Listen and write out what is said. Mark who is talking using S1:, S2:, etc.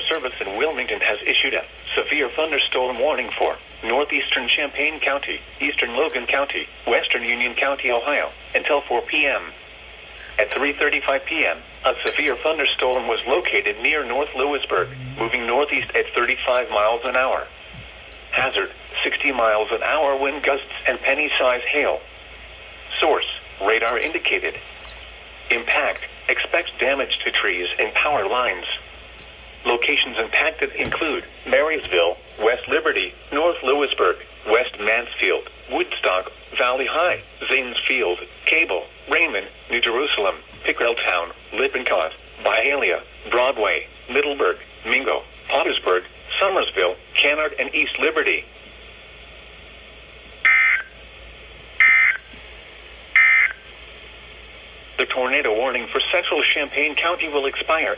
S1: Service in Wilmington has issued a severe thunderstorm warning for northeastern Champaign County, eastern Logan County, western Union County, Ohio, until 4 p.m. At 3:35 p.m., a severe thunderstorm was located near North Lewisburg, moving northeast at 35 miles an hour. Hazard, 60 miles an hour wind gusts and penny-size hail. Source, radar indicated. Impact, expect damage to trees and power lines. Locations impacted include Marysville, West Liberty, North Lewisburg, West Mansfield, Woodstock, Valley High, Zanesfield, Cable, Raymond, New Jerusalem, Pickrelltown, Lippincott, Byhalia, Broadway, Middleburg, Mingo, Pottersburg, Somersville, Kennard, and East Liberty. The tornado warning for central Champaign County will expire